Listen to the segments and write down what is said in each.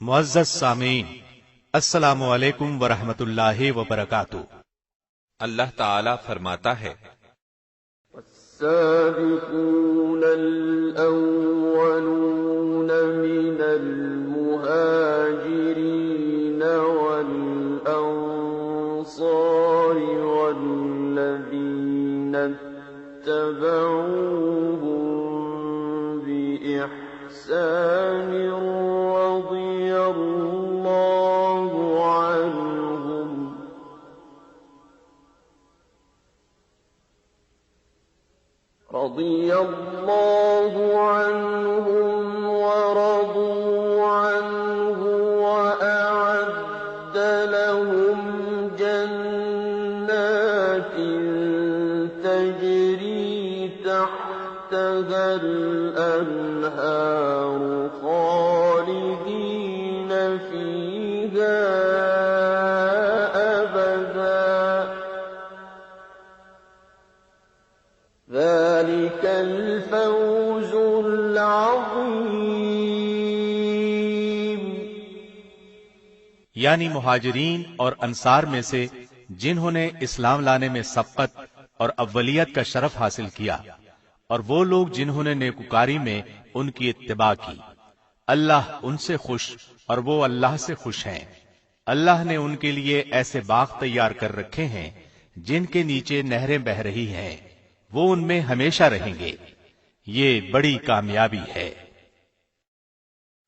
معزز سامعین، السلام علیکم ورحمۃ اللہ وبرکاتہ۔ اللہ تعالی فرماتا ہے السابقون الأولون من المهاجرين والأنصار والذين اتبعوهم بإحسان رضي الله عنهم ورضوا عنه وأعد لهم جنات تجري تحتها الأنهار خالدين فيها أبدا ذلك الفوز العظیم۔ یعنی مہاجرین اور انصار میں سے جنہوں نے اسلام لانے میں سبقت اور اولیت کا شرف حاصل کیا، اور وہ لوگ جنہوں نے نیکوکاری میں ان کی اتباع کی، اللہ ان سے خوش اور وہ اللہ سے خوش ہیں۔ اللہ نے ان کے لیے ایسے باغ تیار کر رکھے ہیں جن کے نیچے نہریں بہہ رہی ہیں، وہ ان میں ہمیشہ رہیں گے، یہ بڑی کامیابی ہے۔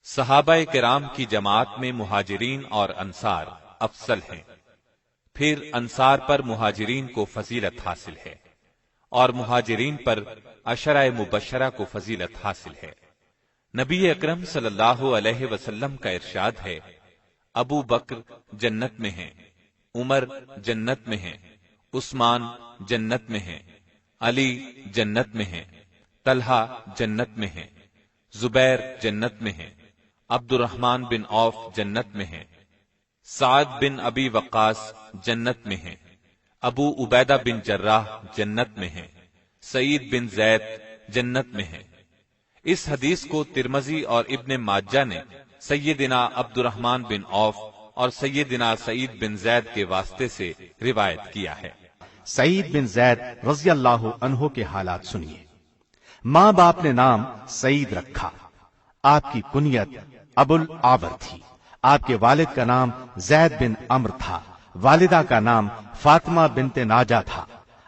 صحابہ کرام کی جماعت میں مہاجرین اور انصار افضل ہیں، پھر انصار پر مہاجرین کو فضیلت حاصل ہے، اور مہاجرین پر عشرہ مبشرہ کو فضیلت حاصل ہے۔ نبی اکرم صلی اللہ علیہ وسلم کا ارشاد ہے، ابو بکر جنت میں ہیں، عمر جنت میں ہیں، عثمان جنت میں ہیں، علی جنت میں ہیں، طلحہ جنت میں ہیں، زبیر جنت میں ہیں، عبد الرحمن بن عوف جنت میں ہیں، سعد بن ابی وقاص جنت میں ہیں، ابو عبیدہ بن جراح جنت میں ہیں، سعید بن زید جنت میں ہیں۔ اس حدیث کو ترمذی اور ابن ماجہ نے سیدنا عبد الرحمن بن عوف اور سیدنا سعید بن زید کے واسطے سے روایت کیا ہے۔ سعید بن زید رضی اللہ عنہ کے حالات سنیے۔ ماں باپ نے نام سعید رکھا، آپ کی کنیت ابو العاور تھی۔ آپ کے والد کا نام زید بن عمرو تھا، والدہ کا نام فاطمہ بنت ناجا تھا۔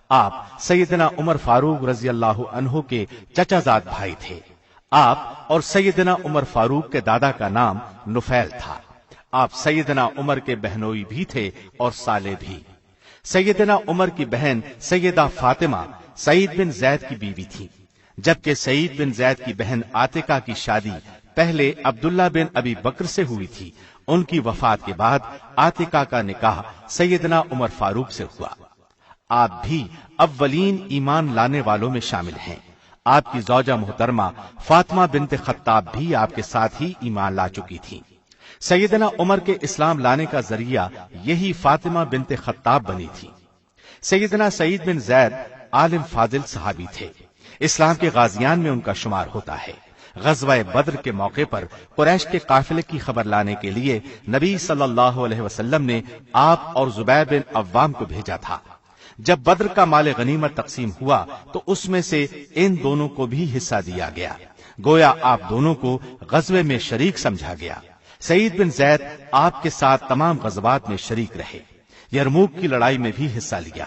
آپ سیدنا عمر فاروق رضی اللہ عنہ کے چچا زاد بھائی تھے۔ آپ اور سیدنا عمر فاروق کے دادا کا نام نفیل تھا۔ آپ سیدنا عمر کے بہنوئی بھی تھے اور سالے بھی۔ سیدنا عمر کی بہن سیدہ فاطمہ سعید بن زید کی بیوی تھی، جبکہ سعید بن زید کی بہن عاتقہ کی شادی پہلے عبداللہ بن ابی بکر سے ہوئی تھی۔ ان کی وفات کے بعد عاتقہ کا نکاح سیدنا عمر فاروق سے ہوا۔ آپ بھی اولین ایمان لانے والوں میں شامل ہیں۔ آپ کی زوجہ محترمہ فاطمہ بنت خطاب بھی آپ کے ساتھ ہی ایمان لا چکی تھی۔ سیدنا عمر کے اسلام لانے کا ذریعہ یہی فاطمہ بنت خطاب بنی تھی۔ سیدنا سعید بن زید عالم فاضل صحابی تھے، اسلام کے غازیان میں ان کا شمار ہوتا ہے۔ غزوہ بدر کے موقع پر قریش کے قافلے کی خبر لانے کے لیے نبی صلی اللہ علیہ وسلم نے آپ اور زبیر بن عوام کو بھیجا تھا۔ جب بدر کا مال غنیمت تقسیم ہوا تو اس میں سے ان دونوں کو بھی حصہ دیا گیا، گویا آپ دونوں کو غزوے میں شریک سمجھا گیا۔ سعید بن زید آپ کے ساتھ تمام غزوات میں شریک رہے، یرموک کی لڑائی میں بھی حصہ لیا،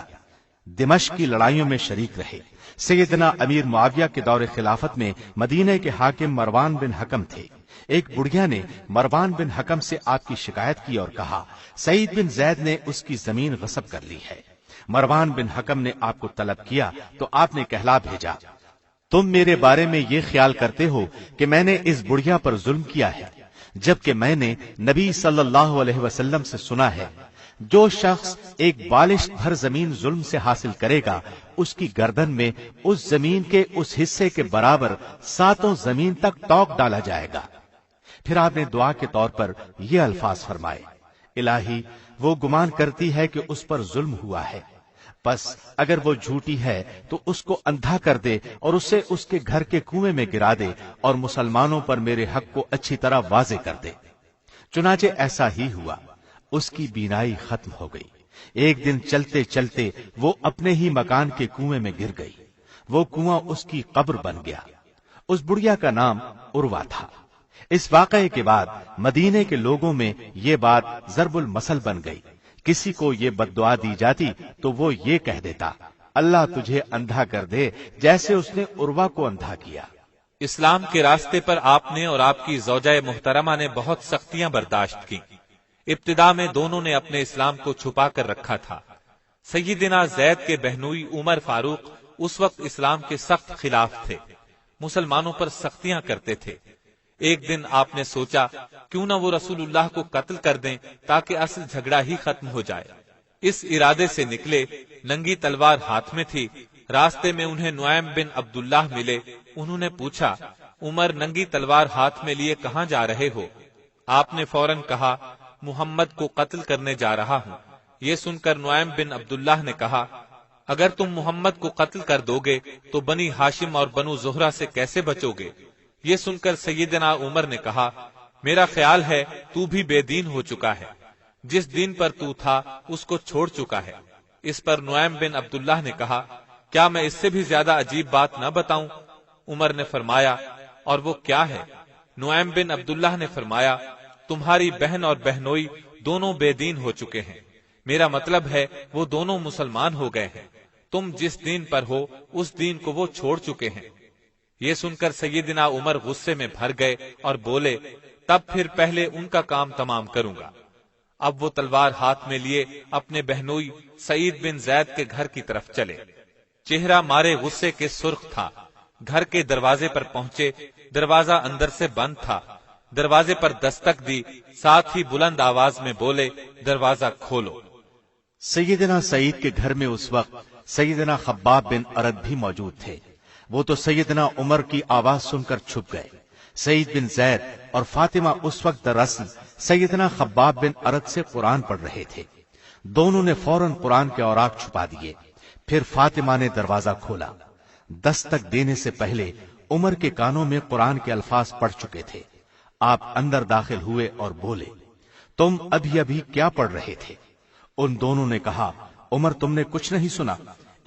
دمشق کی لڑائیوں میں شریک رہے۔ سیدنا امیر معاویہ کے دور خلافت میں مدینہ کے حاکم مروان بن حکم تھے۔ ایک بڑھیا نے مروان بن حکم سے آپ کی شکایت کی اور کہا سعید بن زید نے اس کی زمین غصب کر لی ہے۔ مروان بن حکم نے آپ کو طلب کیا تو آپ نے کہلا بھیجا، تم میرے بارے میں یہ خیال کرتے ہو کہ میں نے اس بڑھیا پر ظلم کیا ہے، جبکہ میں نے نبی صلی اللہ علیہ وسلم سے سنا ہے، جو شخص ایک بالش بھر زمین ظلم سے حاصل کرے گا، اس کی گردن میں اس زمین کے اس حصے کے برابر 7 زمین تک ٹوک ڈالا جائے گا۔ پھر آپ نے دعا کے طور پر یہ الفاظ فرمائے، الہی وہ گمان کرتی ہے کہ اس پر ظلم ہوا ہے، بس اگر وہ جھوٹی ہے تو اس کو اندھا کر دے اور اسے اس کے گھر کے کنویں میں گرا دے اور مسلمانوں پر میرے حق کو اچھی طرح واضح کر دے۔ चुनाचे ऐसा ही हुआ, उसकी बीनाई खत्म हो गई। एक दिन चलते चलते वो अपने ही मकान के कुएं में गिर गई। वो कुआं उसकी कब्र बन गया। उस बुढ़िया का नाम उर्वा था। इस वाकये के बाद मदीने के लोगों में ये बात ज़रबुल मसल बन गई। किसी को ये बद्दुआ दी जाती तो वो ये कह देता, अल्लाह तुझे अंधा कर दे, जैसे उसने उर्वा को अंधा किया। इस्लाम के रास्ते पर आपने और आपकी ज़ौजाए मुहतरमा ने बहुत सख्तियां बर्दाश्त की। इब्तिदा में दोनों ने अपने इस्लाम को छुपा कर रखा था। सैयदना ज़ैद के बहनोई उमर फारूक उस वक्त इस्लाम के सख्त खिलाफ थे, मुसलमानों पर सख्तियां करते थे। एक दिन आपने सोचा क्यों न वो रसूलुल्लाह को कत्ल कर दें ताकि असल झगड़ा ही खत्म हो जाए। इस इरादे से निकले, नंगी तलवार हाथ में थी। रास्ते में उन्हें नुआइम बिन अब्दुल्लाह मिले। उन्होंने पूछा, उमर नंगी तलवार हाथ में लिए कहां जा रहे हो? आपने फौरन कहा, मुहम्मद को कत्ल करने जा रहा हूं। ये सुनकर नुआइम बिन अब्दुल्लाह ने कहा, अगर तुम मुहम्मद को कत्ल कर दोगे तो बनी हाशिम और बनु ज़ुहरा से कैसे बचोगे? ये सुनकर सैयदना उमर ने कहा, मेरा ख्याल है तू भी बेदीन हो चुका है, जिस दीन पर तू था उसको छोड़ चुका है। इस पर नुआइम बिन अब्दुल्लाह ने कहा, क्या मैं इससे भी ज्यादा अजीब बात न बताऊं? उमर ने फरमाया, और वो क्या है? नुआइम बिन अब्दुल्लाह ने फरमाया, तुम्हारी बहन और बहनोई दोनों बेदीन हो चुके हैं। मेरा मतलब है वो दोनों मुसलमान हो गए हैं। तुम जिस दीन पर हो उस दीन को वो छोड़ चुके हैं। ये सुनकर सैयदना उमर गुस्से में भर गए और बोले, तब फिर पहले उनका काम तमाम करूंगा। अब वो तलवार हाथ में लिए अपने बहनोई सईद बिन जैद के घर की तरफ चले। चेहरा मारे गुस्से के सुर्ख था। घर के दरवाजे पर पहुंचे, दरवाजा अंदर से बंद था। दरवाजे पर दस्तक दी, साथ ही बुलंद आवाज में बोले, दरवाजा खोलो। सैयदना सईद के घर में उस वक्त सैयदना खब्बाब बिन अरद भी मौजूद थे। वो तो सैयदना उमर की आवाज सुनकर छुप गए। सईद बिन जैद और फातिमा उस वक्त दरअसल सैयदना खब्बाब बिन अरद से कुरान पढ़ रहे थे। दोनों ने फौरन कुरान के औराक छुपा दिए। फिर फातिमा ने दरवाजा खोला। दस्तक देने से पहले उमर के कानों में कुरान के अल्फाज पढ़ चुके थे। आप अंदर दाखिल हुए और बोले, तुम अभी अभी क्या पढ़ रहे थे? उन दोनों ने कहा, उमर तुमने कुछ नहीं सुना?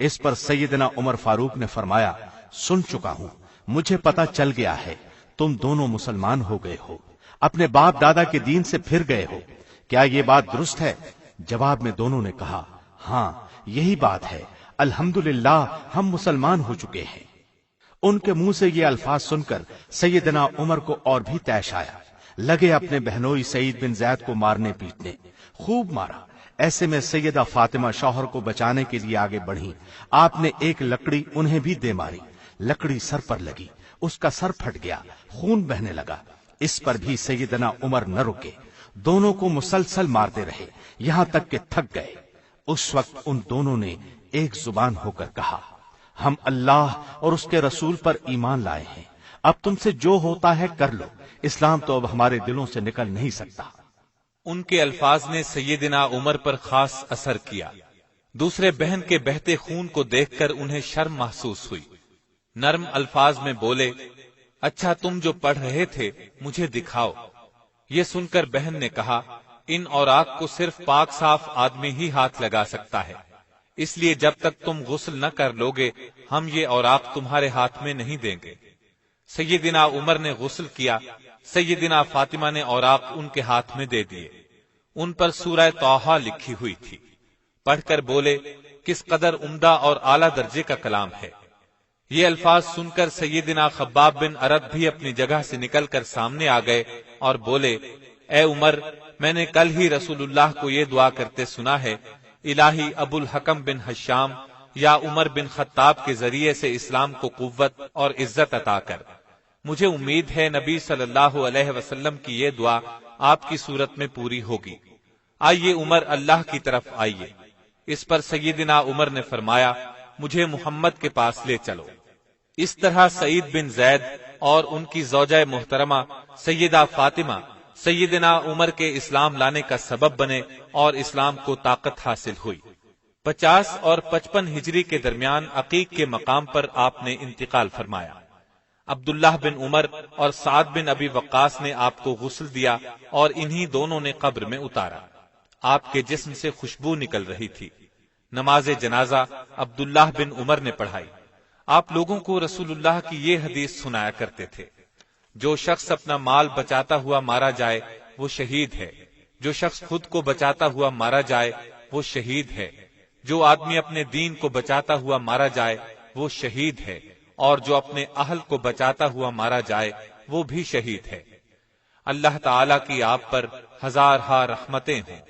इस पर सैयदना उमर फारूक ने फरमाया, सुन चुका हूं, मुझे पता चल गया है, तुम दोनों मुसलमान हो गए हो, अपने बाप दादा के दीन से फिर गए हो। क्या ये बात दुरुस्त है? जवाब में दोनों ने कहा, हाँ यही बात है, अल्हम्दुलिल्लाह हम मुसलमान हो चुके हैं। उनके मुंह से ये अल्फाज सुनकर सैयदना उमर को और भी तैश आया। लगे अपने बहनोई सईद बिन जैद को मारने पीटने। खूब मारा। ऐसे में सैयदा फातिमा शौहर को बचाने के लिए आगे बढ़ी। आपने एक लकड़ी उन्हें भी दे मारी। लकड़ी सर पर लगी, उसका सर फट गया, खून बहने लगा। इस पर भी सैयदना उमर न रुके, दोनों को मुसलसल मारते रहे, यहां तक कि थक गए। उस वक्त उन दोनों ने एक जुबान होकर कहा, हम अल्लाह और उसके रसूल पर ईमान लाए हैं, अब तुमसे जो होता है कर लो, इस्लाम तो अब हमारे दिलों से निकल नहीं सकता। उनके अल्फाज ने सैयदना उमर पर खास असर किया। दूसरे बहन के बहते खून को देखकर उन्हें शर्म महसूस हुई। नर्म अल्फाज में बोले, अच्छा तुम जो पढ़ रहे थे मुझे दिखाओ। ये सुनकर बहन ने कहा, इन औराक को सिर्फ पाक साफ आदमी ही हाथ लगा सकता है, इसलिए जब तक तुम गुस्ल न कर लोगे हम ये औराक तुम्हारे हाथ में नहीं देंगे। सैयदना उमर ने गुस्ल किया। सैयदना फातिमा ने औराक उनके हाथ में दे दिए। उन पर सूरह तौहा लिखी हुई थी। पढ़कर बोले, किस कदर उम्दा और आला दर्जे का कलाम है। ये अल्फाज सुनकर सैयदना खब्बाब बिन अरद भी अपनी जगह से निकलकर सामने आ गए और बोले, ए उमर, मैंने कल ही रसूलुल्लाह को ये दुआ करते सुना है, इलाही अबुल हकम बिन हशाम या उमर बिन खत्ताब के जरिए से इस्लाम को कुव्वत और इज्जत अता कर। मुझे उम्मीद है नबी सल्लल्लाहु अलैहि वसल्लम की ये दुआ आपकी सूरत में पूरी होगी। आइए उमर, अल्लाह की तरफ आइए। इस पर सैयदना उमर ने फरमाया, मुझे मुहम्मद के पास ले चलो। इस तरह सईद बिन जैद और उनकी ज़ौजा मुहतरमा सैयदा फातिमा सैयदना उमर के इस्लाम लाने का सबब बने और इस्लाम को ताकत हासिल हुई। 50 और 55 हिजरी के दरमियान अकीक के मकाम पर आपने इंतकाल फरमाया। عبداللہ بن عمر اور سعد بن ابی وقاص نے آپ کو غسل دیا اور انہی دونوں نے قبر میں اتارا۔ آپ کے جسم سے خوشبو نکل رہی تھی۔ نماز جنازہ عبداللہ بن عمر نے پڑھائی۔ آپ لوگوں کو رسول اللہ کی یہ حدیث سنایا کرتے تھے، جو شخص اپنا مال بچاتا ہوا مارا جائے وہ شہید ہے، جو شخص خود کو بچاتا ہوا مارا جائے وہ شہید ہے، جو آدمی اپنے دین کو بچاتا ہوا مارا جائے وہ شہید ہے، اور جو اپنے اہل کو بچاتا ہوا مارا جائے وہ بھی شہید ہے۔ اللہ تعالیٰ کی آپ پر ہزارہا رحمتیں ہوں۔